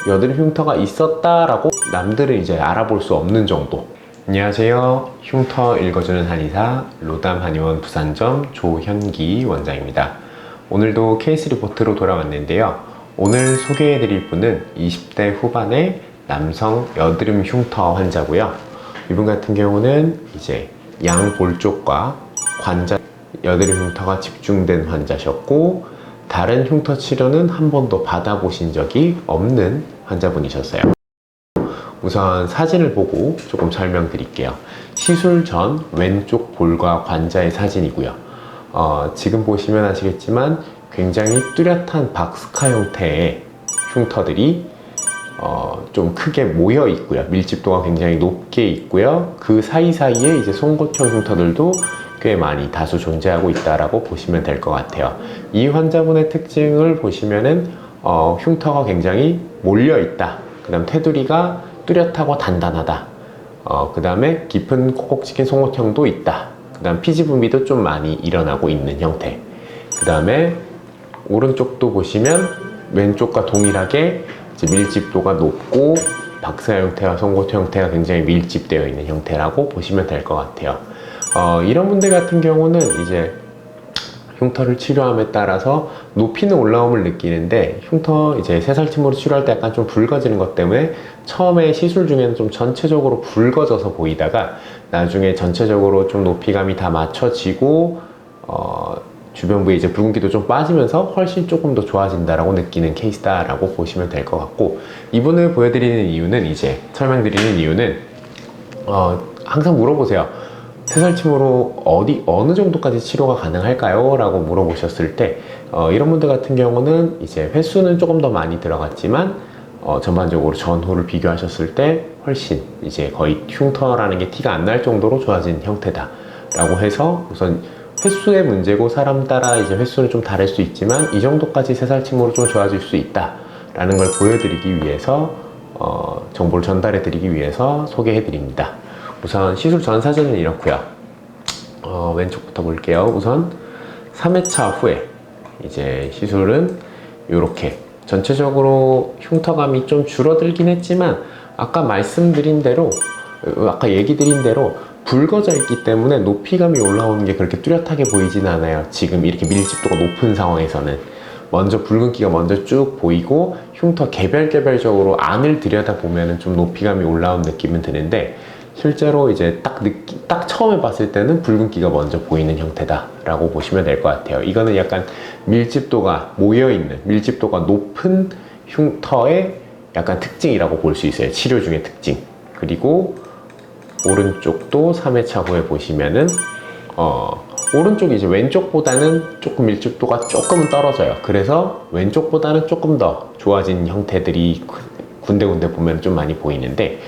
여드름 흉터가 있었다라고 남들은 이제 알아볼 수 없는 정도. 안녕하세요. 흉터 읽어주는 한의사 로담 한의원 부산점 조현기 원장입니다. 오늘도 케이스 리포트로 돌아왔는데요. 오늘 소개해드릴 분은 20대 후반의 남성 여드름 흉터 환자고요. 이분 같은 경우는 이제 양볼 쪽과 관자 여드름 흉터가 집중된 환자셨고, 다른 흉터 치료는 한 번도 받아보신 적이 없는 환자분이셨어요. 우선 사진을 보고 조금 설명드릴게요. 시술 전 왼쪽 볼과 관자의 사진이고요. 지금 보시면 아시겠지만 굉장히 뚜렷한 박스카 형태의 흉터들이 좀 크게 모여 있고요. 밀집도가 굉장히 높게 있고요. 그 사이사이에 이제 송곳형 흉터들도 꽤 많이 다수 존재하고 있다라고 보시면 될 것 같아요. 이 환자분의 특징을 보시면은 흉터가 굉장히 몰려 있다. 그 다음 테두리가 뚜렷하고 단단하다. 그 다음에 깊은 콕콕 찍힌 송곳형도 있다. 그 다음 피지 분비도 좀 많이 일어나고 있는 형태. 그 다음에 오른쪽도 보시면 왼쪽과 동일하게 이제 밀집도가 높고 박스 형태와 송곳 형태가 굉장히 밀집되어 있는 형태라고 보시면 될 것 같아요. 이런 분들 같은 경우는 이제 흉터를 치료함에 따라서 높이는 올라옴을 느끼는데, 흉터 이제 새살침으로 치료할 때 약간 좀 붉어지는 것 때문에 처음에 시술 중에는 좀 전체적으로 붉어져서 보이다가 나중에 전체적으로 좀 높이감이 다 맞춰지고 주변 부에 이제 붉은기도 좀 빠지면서 훨씬 조금 더 좋아진다라고 느끼는 케이스다라고 보시면 될 것 같고, 이분을 보여드리는 이유는, 이제 설명드리는 이유는 항상 물어보세요. 새살침으로 어느 정도까지 치료가 가능할까요? 라고 물어보셨을 때 이런 분들 같은 경우는 이제 횟수는 조금 더 많이 들어갔지만 전반적으로 전후를 비교하셨을 때 훨씬 이제 거의 흉터라는 게 티가 안 날 정도로 좋아진 형태다 라고 해서, 우선 횟수의 문제고 사람 따라 이제 횟수는 좀 다를 수 있지만 이 정도까지 새살침으로 좀 좋아질 수 있다 라는 걸 보여드리기 위해서 정보를 전달해 드리기 위해서 소개해 드립니다. 우선 시술 전 사진은 이렇고요. 왼쪽부터 볼게요. 우선 3회차 후에 이제 시술은 이렇게 전체적으로 흉터감이 좀 줄어들긴 했지만, 아까 말씀드린 대로, 아까 얘기 드린 대로 붉어져 있기 때문에 높이감이 올라오는 게 그렇게 뚜렷하게 보이진 않아요. 지금 이렇게 밀집도가 높은 상황에서는 먼저 붉은기가 먼저 쭉 보이고 흉터 개별적으로 안을 들여다보면 좀 높이감이 올라온 느낌은 드는데, 실제로 이제 딱 처음에 봤을 때는 붉은기가 먼저 보이는 형태다 라고 보시면 될 것 같아요. 이거는 약간 밀집도가 모여있는, 밀집도가 높은 흉터의 약간 특징이라고 볼 수 있어요. 치료 중의 특징. 그리고 오른쪽도 3회차 후에 보시면은 오른쪽이 이제 왼쪽보다는 조금 밀집도가 조금은 떨어져요. 그래서 왼쪽보다는 조금 더 좋아진 형태들이 군데군데 보면 좀 많이 보이는데,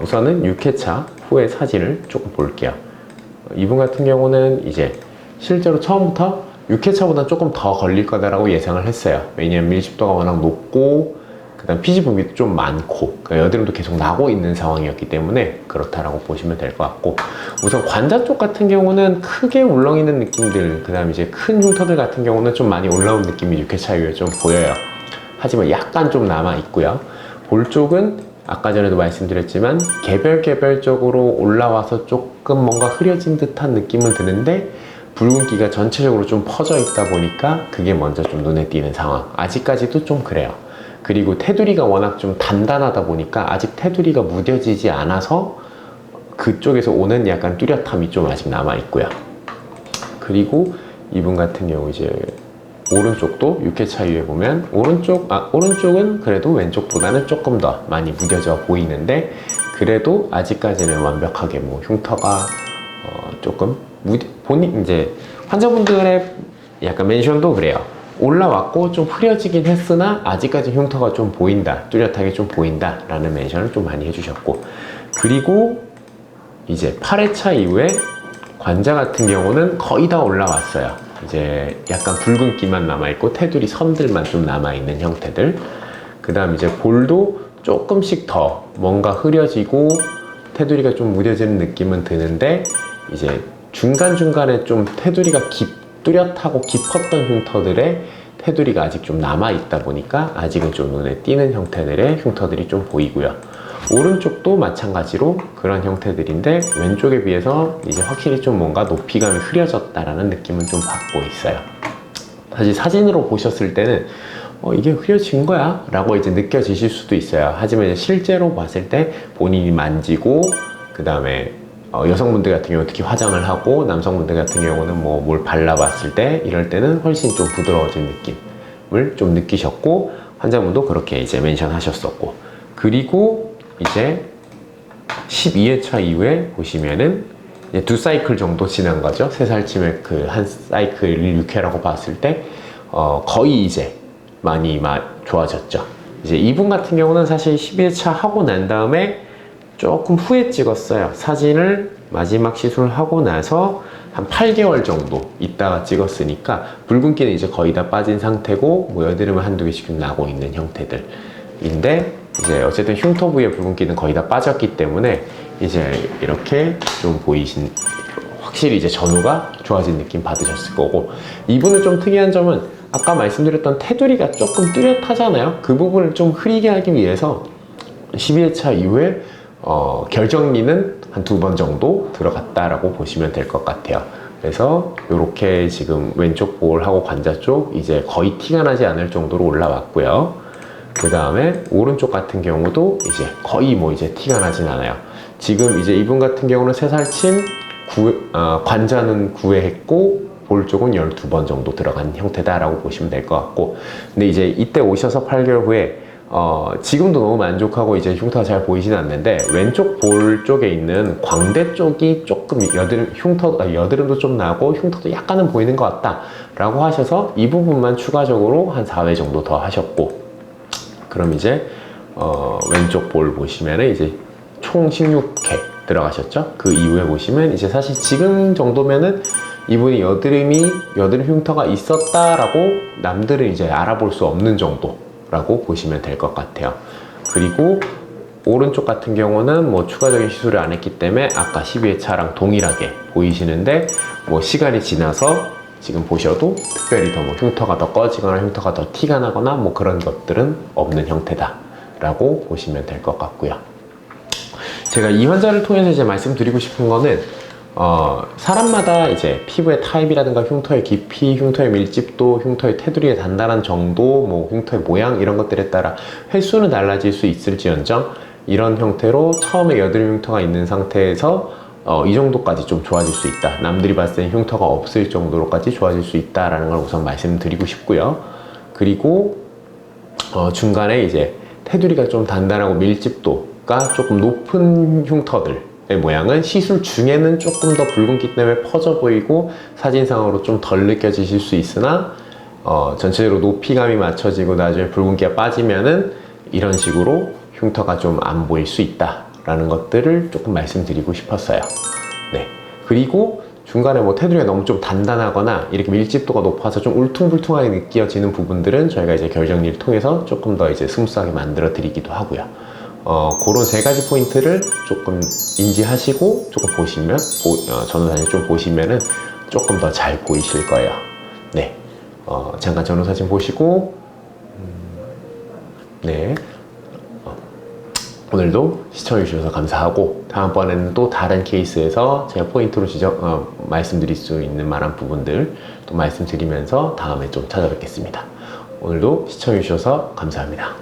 우선은 6회차 후의 사진을 조금 볼게요. 이분 같은 경우는 이제 실제로 처음부터 6회차보다 조금 더 걸릴 거다라고 예상을 했어요. 왜냐면 밀집도가 워낙 높고, 그 다음 피지 분비도 좀 많고, 그러니까 여드름도 계속 나고 있는 상황이었기 때문에 그렇다라고 보시면 될 것 같고, 우선 관자 쪽 같은 경우는 크게 울렁이는 느낌들, 그 다음 이제 큰 흉터들 같은 경우는 좀 많이 올라온 느낌이 6회차 이후에 좀 보여요. 하지만 약간 좀 남아 있고요. 볼 쪽은 아까 전에도 말씀드렸지만 개별적으로 올라와서 조금 뭔가 흐려진 듯한 느낌은 드는데, 붉은기가 전체적으로 좀 퍼져 있다 보니까 그게 먼저 좀 눈에 띄는 상황. 아직까지도 좀 그래요. 그리고 테두리가 워낙 좀 단단하다 보니까 아직 테두리가 무뎌지지 않아서 그쪽에서 오는 약간 뚜렷함이 좀 아직 남아 있고요. 그리고 이분 같은 경우 이제 오른쪽도 6회차 이후에 보면 오른쪽은 그래도 왼쪽보다는 조금 더 많이 무뎌져 보이는데, 그래도 아직까지는 완벽하게 뭐 흉터가 조금 본인 이제 환자분들의 약간 멘션도 그래요. 올라왔고 좀 흐려지긴 했으나 아직까지 흉터가 좀 보인다, 뚜렷하게 좀 보인다 라는 멘션을 좀 많이 해주셨고, 그리고 이제 8회차 이후에 관자 같은 경우는 거의 다 올라왔어요. 이제 약간 붉은기만 남아있고 테두리 선들만 좀 남아있는 형태들. 그 다음 이제 볼도 조금씩 더 뭔가 흐려지고 테두리가 좀 무뎌지는 느낌은 드는데, 이제 중간중간에 좀 테두리가 뚜렷하고 깊었던 흉터들의 테두리가 아직 좀 남아있다 보니까 아직은 좀 눈에 띄는 형태들의 흉터들이 좀 보이고요. 오른쪽도 마찬가지로 그런 형태들인데 왼쪽에 비해서 이제 확실히 좀 뭔가 높이감이 흐려졌다라는 느낌은 좀 받고 있어요. 사실 사진으로 보셨을 때는 이게 흐려진 거야? 라고 이제 느껴지실 수도 있어요. 하지만 이제 실제로 봤을 때 본인이 만지고, 그 다음에 여성분들 같은 경우 특히 화장을 하고, 남성분들 같은 경우는 뭐 뭘 발라봤을 때 이럴 때는 훨씬 좀 부드러워진 느낌을 좀 느끼셨고, 환자분도 그렇게 이제 멘션 하셨었고, 그리고 이제 12회차 이후에 보시면은 이제 2사이클 정도 지난 거죠. 3살쯤에 그 한 사이클을 6회라고 봤을 때 거의 이제 많이 좋아졌죠. 이제 이분 같은 경우는 사실 12회차 하고 난 다음에 조금 후에 찍었어요. 사진을 마지막 시술을 하고 나서 한 8개월 정도 있다가 찍었으니까 붉은기는 이제 거의 다 빠진 상태고, 뭐 여드름은 한두 개씩 좀 나고 있는 형태들인데, 이제 어쨌든 흉터 부위의 붉은기는 거의 다 빠졌기 때문에 이제 이렇게 좀 확실히 이제 전후가 좋아진 느낌 받으셨을 거고, 이분은 좀 특이한 점은 아까 말씀드렸던 테두리가 조금 뚜렷하잖아요. 그 부분을 좀 흐리게 하기 위해서 12회차 이후에 결정리는 한 2번 정도 들어갔다라고 보시면 될 것 같아요. 그래서 이렇게 지금 왼쪽 볼하고 관자 쪽 이제 거의 티가 나지 않을 정도로 올라왔고요. 그 다음에 오른쪽 같은 경우도 이제 거의 뭐 이제 티가 나진 않아요. 지금 이제 이분 같은 경우는 3살침 관자는 9회 했고, 볼 쪽은 12번 정도 들어간 형태다라고 보시면 될 것 같고, 근데 이제 이때 오셔서 8개월 후에 지금도 너무 만족하고 이제 흉터가 잘 보이진 않는데, 왼쪽 볼 쪽에 있는 광대 쪽이 조금 여드름도 좀 나고 흉터도 약간은 보이는 것 같다 라고 하셔서 이 부분만 추가적으로 한 4회 정도 더 하셨고, 그럼 이제 왼쪽 볼 보시면은 이제 총 16회 들어가셨죠. 그 이후에 보시면 이제 사실 지금 정도면은 이분이 여드름 흉터가 있었다라고 남들은 이제 알아볼 수 없는 정도라고 보시면 될 것 같아요. 그리고 오른쪽 같은 경우는 뭐 추가적인 시술을 안 했기 때문에 아까 12회차랑 동일하게 보이시는데, 뭐 시간이 지나서 지금 보셔도 특별히 더 뭐 흉터가 더 꺼지거나 흉터가 더 티가 나거나 뭐 그런 것들은 없는 형태다 라고 보시면 될 것 같고요. 제가 이 환자를 통해서 이제 말씀드리고 싶은 거는 사람마다 이제 피부의 타입이라든가 흉터의 깊이, 흉터의 밀집도, 흉터의 테두리의 단단한 정도, 뭐 흉터의 모양 이런 것들에 따라 횟수는 달라질 수 있을지언정, 이런 형태로 처음에 여드름 흉터가 있는 상태에서 이 정도까지 좀 좋아질 수 있다, 남들이 봤을 때 흉터가 없을 정도로까지 좋아질 수 있다라는 걸 우선 말씀드리고 싶고요. 그리고 중간에 이제 테두리가 좀 단단하고 밀집도가 조금 높은 흉터들의 모양은 시술 중에는 조금 더 붉은기 때문에 퍼져 보이고 사진상으로 좀 덜 느껴지실 수 있으나 전체적으로 높이감이 맞춰지고 나중에 붉은기가 빠지면은 이런 식으로 흉터가 좀 안 보일 수 있다 라는 것들을 조금 말씀드리고 싶었어요. 네. 그리고 중간에 뭐 테두리가 너무 좀 단단하거나 이렇게 밀집도가 높아서 좀 울퉁불퉁하게 느껴지는 부분들은 저희가 이제 결정리를 통해서 조금 더 이제 스무스하게 만들어 드리기도 하고요. 그런 3가지 포인트를 조금 인지하시고 조금 보시면 전후사진 좀 보시면은 조금 더 잘 보이실 거예요. 네. 잠깐 전후사진 보시고 네. 오늘도 시청해주셔서 감사하고, 다음번에는 또 다른 케이스에서 제가 포인트로 말씀드릴 수 있는 만한 부분들 또 말씀드리면서 다음에 좀 찾아뵙겠습니다. 오늘도 시청해주셔서 감사합니다.